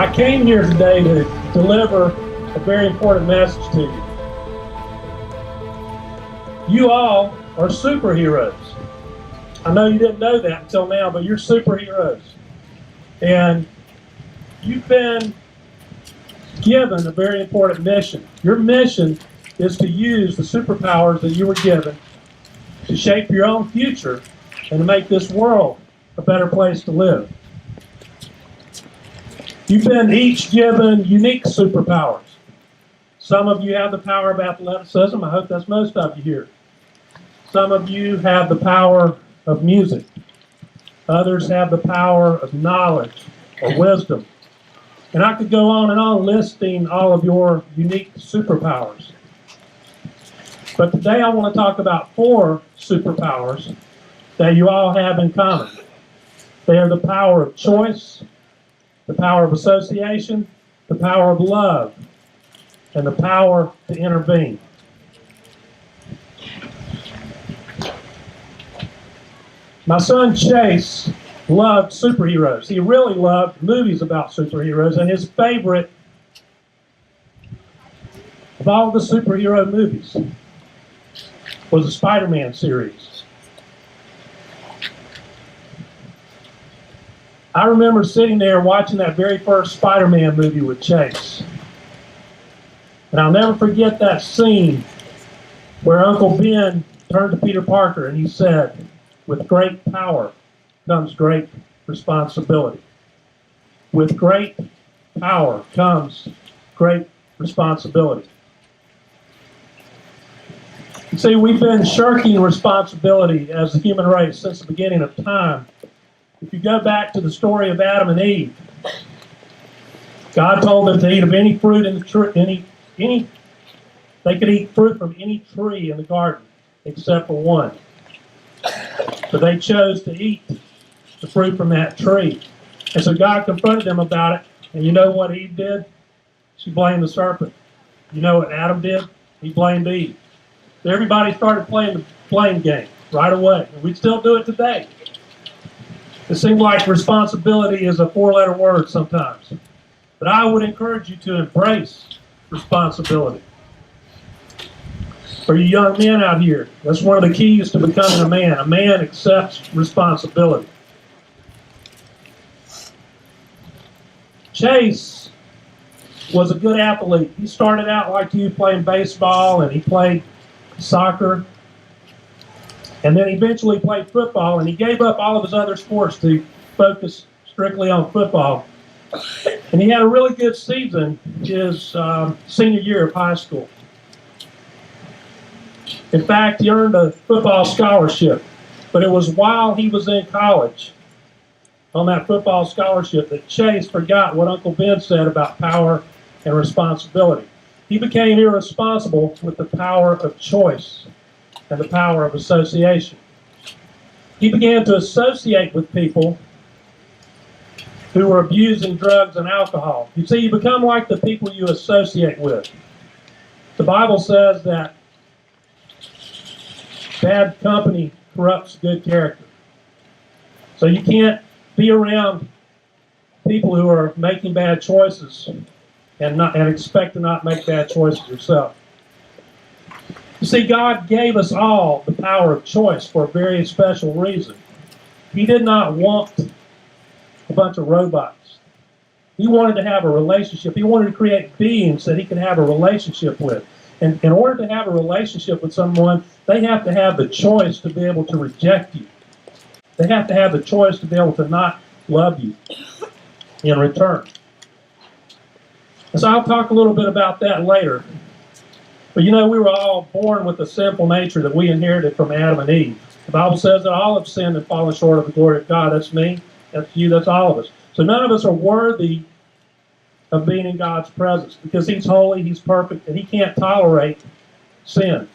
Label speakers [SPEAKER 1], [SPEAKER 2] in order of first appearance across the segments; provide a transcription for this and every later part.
[SPEAKER 1] I came here today to deliver a very important message to you. You all are superheroes. I know you didn't know that until now, but you're superheroes. And you've been given a very important mission. Your mission is to use the superpowers that you were given to shape your own future and to make this world a better place to live. You've been each given unique superpowers. Some of you have the power of athleticism. I hope that's most of you here. Some of you have the power of music. Others have the power of knowledge or wisdom. And I could go on listing all of your unique superpowers. But today I want to talk about 4 superpowers that you all have in common. They are the power of choice, the power of association, the power of love, and the power to intervene. My son Chase loved superheroes. He really loved movies about superheroes, and his favorite of all the superhero movies was the Spider-Man series. I remember sitting there watching that very first Spider-Man movie with Chase. And I'll never forget that scene where Uncle Ben turned to Peter Parker and he said, "With great power comes great responsibility. With great power comes great responsibility." You see, we've been shirking responsibility as a human race since the beginning of time. If you go back to the story of Adam and Eve, God told them to eat of any fruit in the tree, they could eat fruit from any tree in the garden except for one. But they chose to eat the fruit from that tree. And so God confronted them about it. And you know what Eve did? She blamed the serpent. You know what Adam did? He blamed Eve. So everybody started playing the blame game right away. And we still do it today. It seems like responsibility is a 4-letter word sometimes. But I would encourage you to embrace responsibility. For you young men out here, that's one of the keys to becoming a man. A man accepts responsibility. Chase was a good athlete. He started out like you playing baseball, and he played soccer. And then eventually played football, and he gave up all of his other sports to focus strictly on football. And he had a really good season his senior year of high school. In fact, he earned a football scholarship. But it was while he was in college on that football scholarship that Chase forgot what Uncle Ben said about power and responsibility. He became irresponsible with the power of choice and the power of association. He began to associate with people who were abusing drugs and alcohol. You see, you become like the people you associate with. The Bible says that bad company corrupts good character. So you can't be around people who are making bad choices and expect to not make bad choices yourself. You see, God gave us all the power of choice for a very special reason. He did not want a bunch of robots. He wanted to have a relationship. He wanted to create beings that he could have a relationship with. And in order to have a relationship with someone, they have to have the choice to be able to reject you. They have to have the choice to be able to not love you in return. And so I'll talk a little bit about that later. But you know, we were all born with a sinful nature that we inherited from Adam and Eve. The Bible says that all have sinned and fallen short of the glory of God. That's me, that's you, that's all of us. So none of us are worthy of being in God's presence because He's holy, He's perfect, and He can't tolerate sin.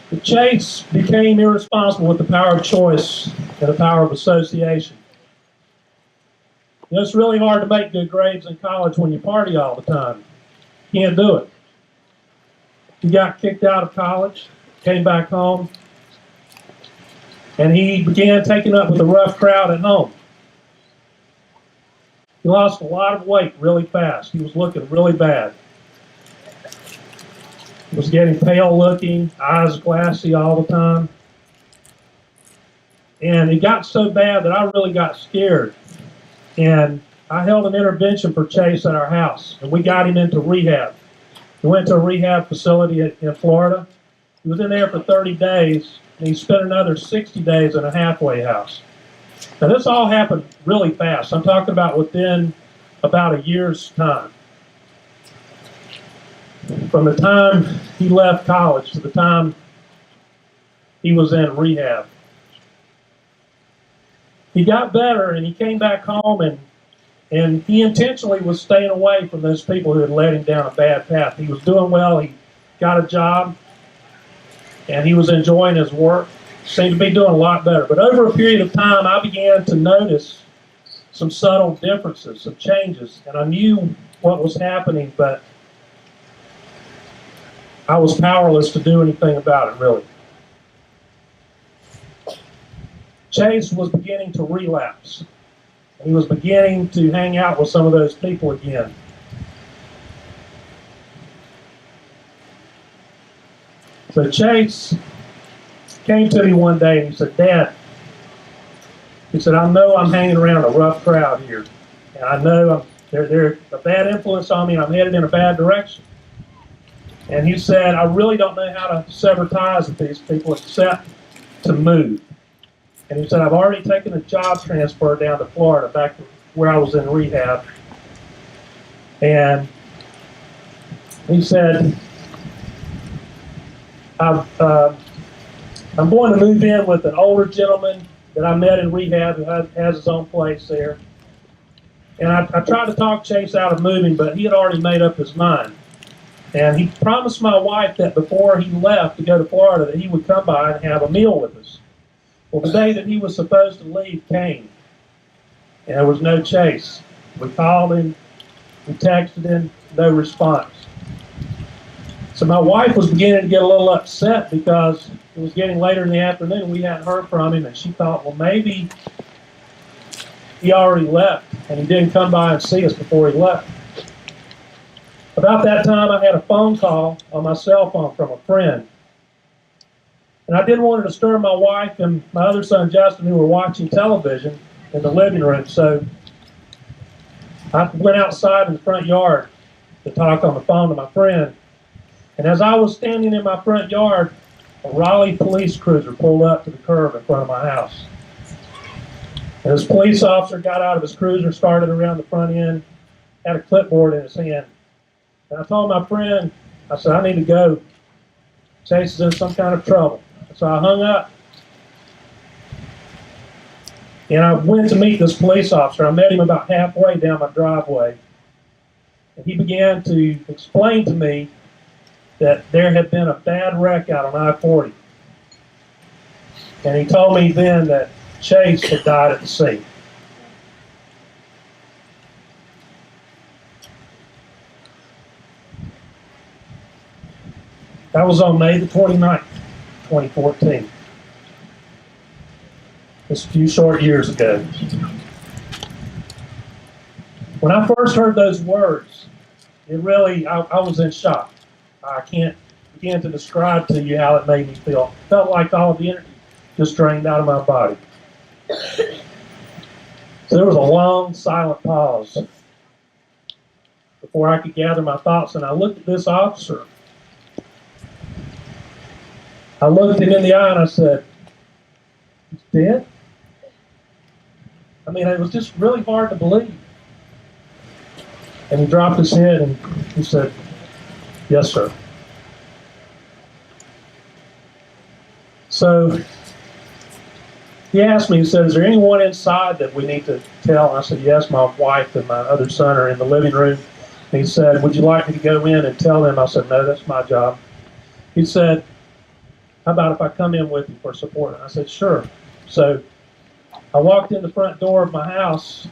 [SPEAKER 1] But Chase became irresponsible with the power of choice and the power of association. You know, it's really hard to make good grades in college when you party all the time. Can't do it. He got kicked out of college, came back home, and he began taking up with a rough crowd at home. He lost a lot of weight really fast. He was looking really bad. He was getting pale looking, eyes glassy all the time. And it got so bad that I really got scared. And I held an intervention for Chase at our house, and we got him into rehab. He went to a rehab facility in Florida. He was in there for 30 days, and he spent another 60 days in a halfway house. Now, this all happened really fast. I'm talking about within about a year's time. From the time he left college to the time he was in rehab. He got better, and he came back home, and he intentionally was staying away from those people who had led him down a bad path. He was doing well. He got a job, and he was enjoying his work. Seemed to be doing a lot better. But over a period of time, I began to notice some subtle differences, some changes, and I knew what was happening, but I was powerless to do anything about it, really. Chase was beginning to relapse. He was beginning to hang out with some of those people again. So Chase came to me one day and he said, "Dad," he said, "I know I'm hanging around a rough crowd here. And I know they're a bad influence on me and I'm headed in a bad direction." And he said, "I really don't know how to sever ties with these people except to move." And he said, "I've already taken a job transfer down to Florida, back to where I was in rehab." And he said, I'm going to move in with an older gentleman that I met in rehab who has his own place there. And I tried to talk Chase out of moving, but he had already made up his mind. And he promised my wife that before he left to go to Florida that he would come by and have a meal with us. Well, the day that he was supposed to leave came, and there was no Chase. We called him, we texted him, no response. So my wife was beginning to get a little upset because it was getting later in the afternoon and we hadn't heard from him, and she thought, well, maybe he already left and he didn't come by and see us before he left. About that time, I had a phone call on my cell phone from a friend. And I didn't want to disturb my wife and my other son, Justin, who were watching television in the living room. So I went outside in the front yard to talk on the phone to my friend. And as I was standing in my front yard, a Raleigh police cruiser pulled up to the curb in front of my house. And this police officer got out of his cruiser, started around the front end, had a clipboard in his hand. And I told my friend, I said, "I need to go. Chase is in some kind of trouble." So I hung up. And I went to meet this police officer. I met him about halfway down my driveway. And he began to explain to me that there had been a bad wreck out on I-40. And he told me then that Chase had died at the scene. That was on May the 29th, 2014. Just a few short years ago. When I first heard those words, it really, I was in shock. I can't begin to describe to you how it made me feel. It felt like all of the energy just drained out of my body. So there was a long, silent pause before I could gather my thoughts, and I looked at this officer. I looked him in the eye and I said, "He's dead?" I mean, it was just really hard to believe. And he dropped his head and he said, "Yes, sir." So he asked me, he said, "Is there anyone inside that we need to tell?" And I said, "Yes, my wife and my other son are in the living room." And he said, "Would you like me to go in and tell them?" I said, "No, that's my job." He said, "How about if I come in with you for support?" And I said, "Sure." So I walked in the front door of my house,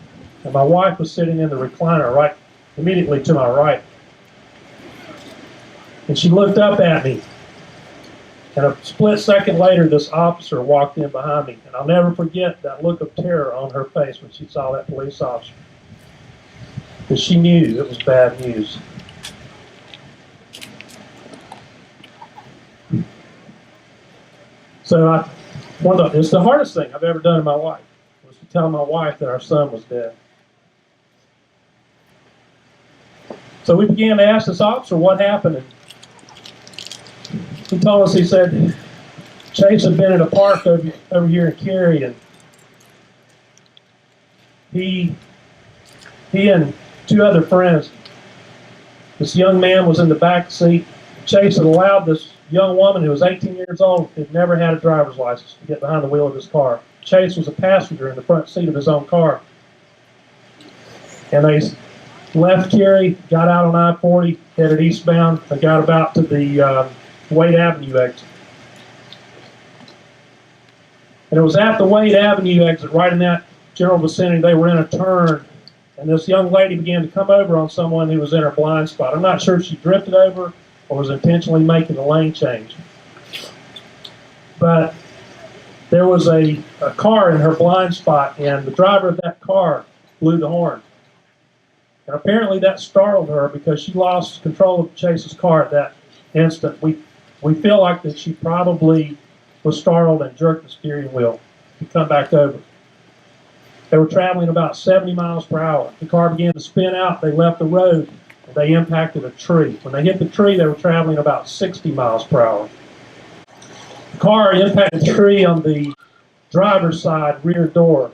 [SPEAKER 1] and my wife was sitting in the recliner right immediately to my right. And she looked up at me. And a split second later, this officer walked in behind me. And I'll never forget that look of terror on her face when she saw that police officer. because she knew it was bad news. So it's the hardest thing I've ever done in my life, was to tell my wife that our son was dead. So we began to ask this officer what happened. And he told us, he said, Chase had been in a park over here in Cary, and he and two other friends, this young man was in the back seat. Chase had allowed this young woman who was 18 years old, who had never had a driver's license, to get behind the wheel of his car. Chase was a passenger in the front seat of his own car. And they left Cary, got out on I-40, headed eastbound, and got about to the Wade Avenue exit. And it was at the Wade Avenue exit, right in that general vicinity, they were in a turn, and this young lady began to come over on someone who was in her blind spot. I'm not sure if she drifted over or was intentionally making a lane change. But there was a car in her blind spot, and the driver of that car blew the horn. And apparently that startled her, because she lost control of Chase's car at that instant. We feel like that she probably was startled and jerked the steering wheel to come back over. They were traveling about 70 miles per hour. The car began to spin out. They left the road, and they impacted a tree. When they hit the tree, they were traveling about 60 miles per hour. The car impacted the tree on the driver's side rear door.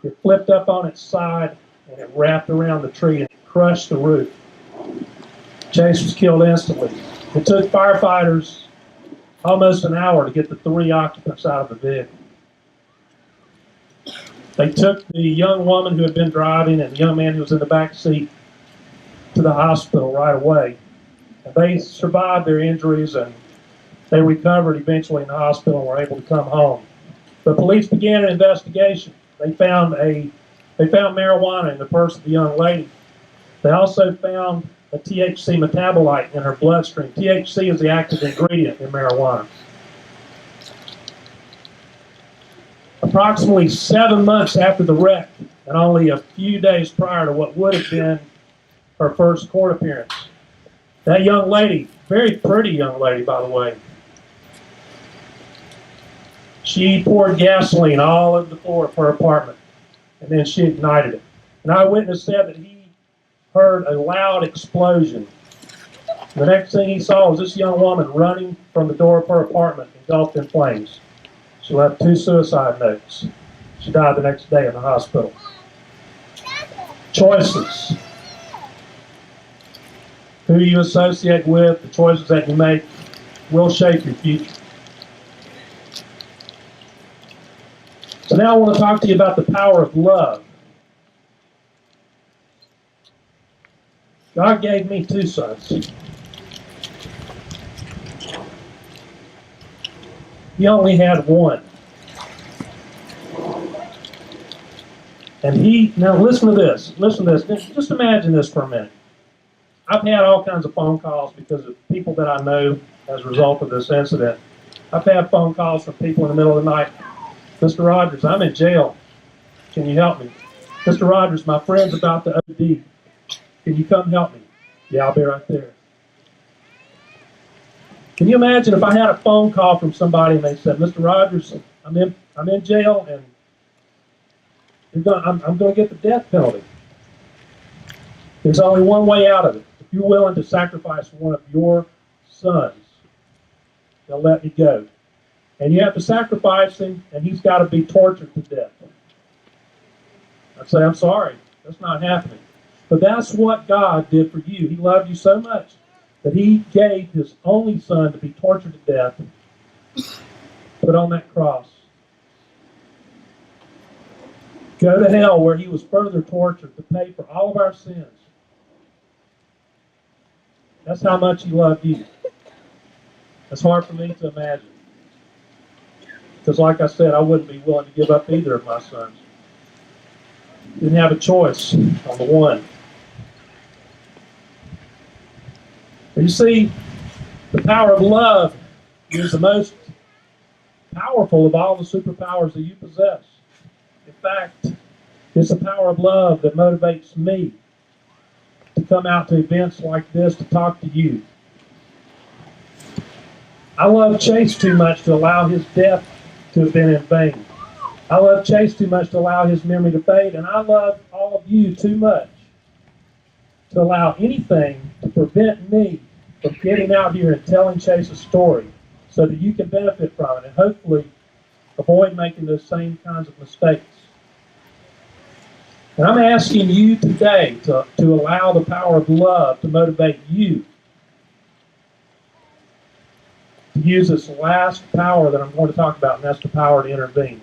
[SPEAKER 1] It flipped up on its side, and it wrapped around the tree, and it crushed the roof. Chase was killed instantly. It took firefighters almost an hour to get the 3 occupants out of the vehicle. They took the young woman who had been driving and the young man who was in the back seat to the hospital right away. And they survived their injuries, and they recovered eventually in the hospital and were able to come home. The police began an investigation. They found marijuana in the purse of the young lady. They also found a THC metabolite in her bloodstream. THC is the active ingredient in marijuana. Approximately 7 months after the wreck, and only a few days prior to what would have been her first court appearance, that young lady, very pretty young lady, by the way, she poured gasoline all over the floor of her apartment, and then she ignited it. An eyewitness said that he heard a loud explosion. The next thing he saw was this young woman running from the door of her apartment, engulfed in flames. She left 2 suicide notes. She died the next day in the hospital. Choices. Who you associate with, the choices that you make, will shape your future. So now I want to talk to you about the power of love. God gave me 2 sons. He only had 1. And now listen to this. Just imagine this for a minute. I've had all kinds of phone calls because of people that I know as a result of this incident. I've had phone calls from people in the middle of the night. Mr. Rodgers, I'm in jail. Can you help me? Mr. Rodgers, my friend's about to OD. Can you come help me? Yeah, I'll be right there. Can you imagine if I had a phone call from somebody and they said, Mr. Rodgers, I'm in jail, and I'm going to get the death penalty. There's only one way out of it. If you're willing to sacrifice one of your sons, they'll let me go. And you have to sacrifice him, and he's got to be tortured to death. I'd say, I'm sorry, that's not happening. But that's what God did for you. He loved you so much that he gave his only son to be tortured to death, put on that cross, go to hell where he was further tortured to pay for all of our sins. That's how much he loved you. It's hard for me to imagine. Because like I said, I wouldn't be willing to give up either of my sons. Didn't have a choice on the one. But you see, the power of love is the most powerful of all the superpowers that you possess. In fact, it's the power of love that motivates me come out to events like this to talk to you. I love Chase too much to allow his death to have been in vain. I love Chase too much to allow his memory to fade, and I love all of you too much to allow anything to prevent me from getting out here and telling Chase a story so that you can benefit from it and hopefully avoid making those same kinds of mistakes. And I'm asking you today to allow the power of love to motivate you to use this last power that I'm going to talk about, and that's the power to intervene.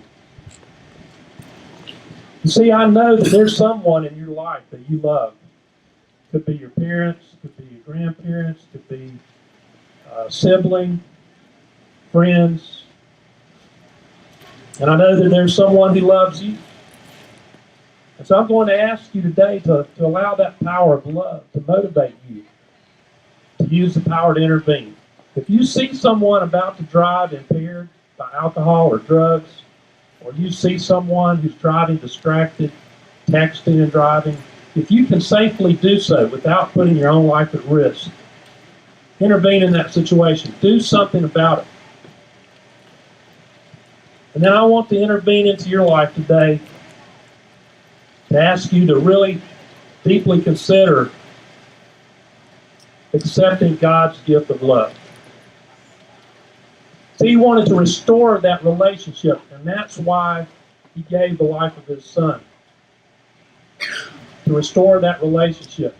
[SPEAKER 1] You see, I know that there's someone in your life that you love. It could be your parents, it could be your grandparents, it could be a sibling, friends. And I know that there's someone who loves you. And so I'm going to ask you today to allow that power of love to motivate you to use the power to intervene. If you see someone about to drive impaired by alcohol or drugs, or you see someone who's driving distracted, texting and driving, if you can safely do so without putting your own life at risk, intervene in that situation. Do something about it. And then I want to intervene into your life today to ask you to really deeply consider accepting God's gift of love. See, he wanted to restore that relationship, and that's why he gave the life of his son. To restore that relationship.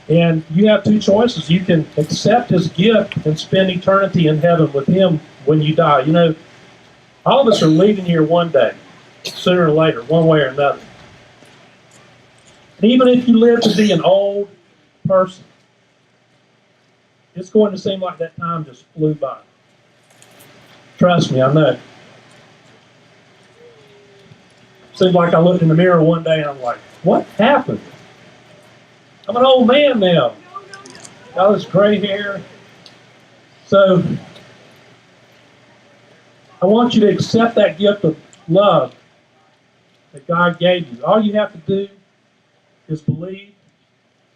[SPEAKER 1] And you have two choices. You can accept his gift and spend eternity in heaven with him when you die. You know, all of us are leaving here one day, sooner or later, one way or another. And even if you live to be an old person, it's going to seem like that time just flew by. Trust me, I know. Seems like I looked in the mirror one day and I'm like, what happened? I'm an old man now. Got this gray hair. So, I want you to accept that gift of love that God gave you. All you have to do is believe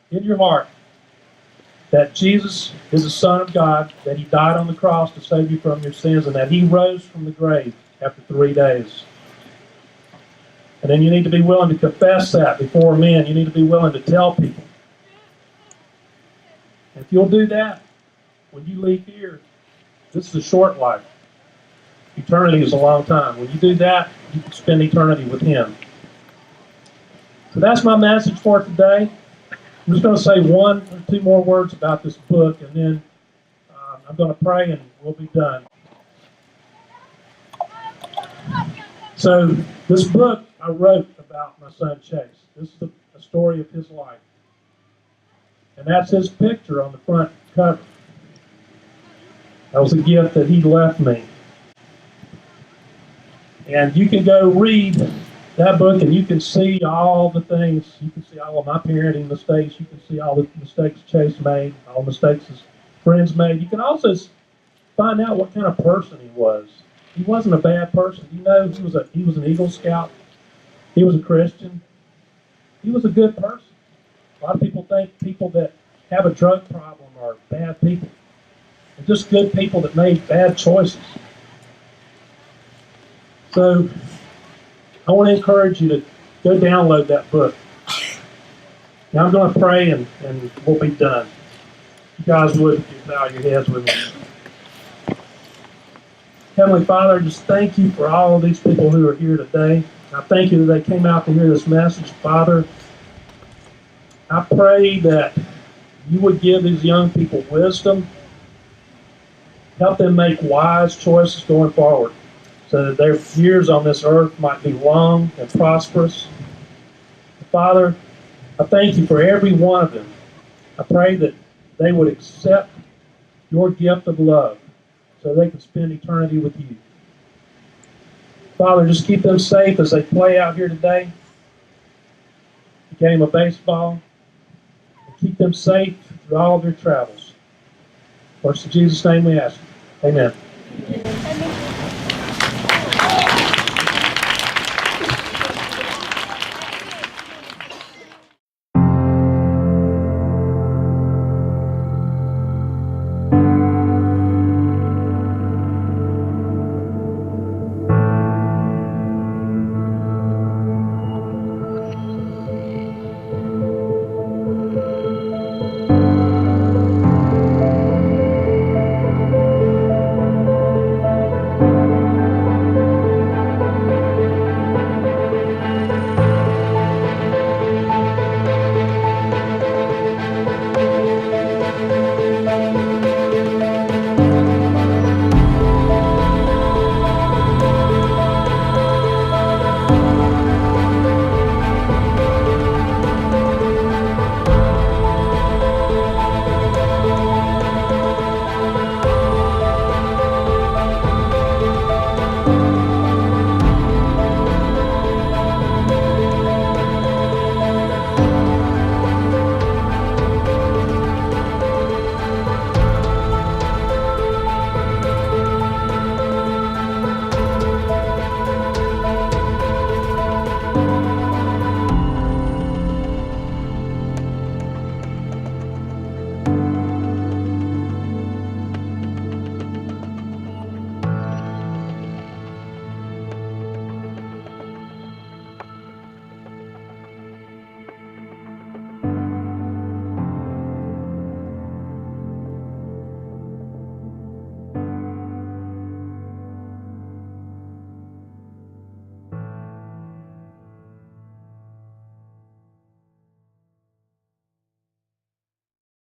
[SPEAKER 1] in your heart that Jesus is the Son of God, that he died on the cross to save you from your sins, and that he rose from the grave after 3 days. And then you need to be willing to confess that before men. You need to be willing to tell people. And if you'll do that, when you leave here, this is a short life. Eternity is a long time. When you do that, you can spend eternity with him. So that's my message for today. I'm just going to say one or two more words about this book, and then I'm going to pray and we'll be done. So this book I wrote about my son Chase. This is a story of his life. And that's his picture on the front cover. That was a gift that he left me. And you can go read that book and you can see all the things. You can see all of my parenting mistakes. You can see all the mistakes Chase made, all the mistakes his friends made. You can also find out what kind of person he was. He wasn't a bad person. You know, he was an Eagle Scout. He was a Christian. He was a good person. A lot of people think people that have a drug problem are bad people. They're just good people that made bad choices. So I want to encourage you to go download that book. Now I'm going to pray and we'll be done. You guys would if you bow your heads with me. Heavenly Father, just thank you for all of these people who are here today. I thank you that they came out to hear this message. Father, I pray that you would give these young people wisdom, help them make wise choices going forward, so that their years on this earth might be long and prosperous. Father, I thank you for every one of them. I pray that they would accept your gift of love so they can spend eternity with you. Father, just keep them safe as they play out here today, the game of baseball, and keep them safe through all of their travels. For it's in Jesus' name we ask. Amen.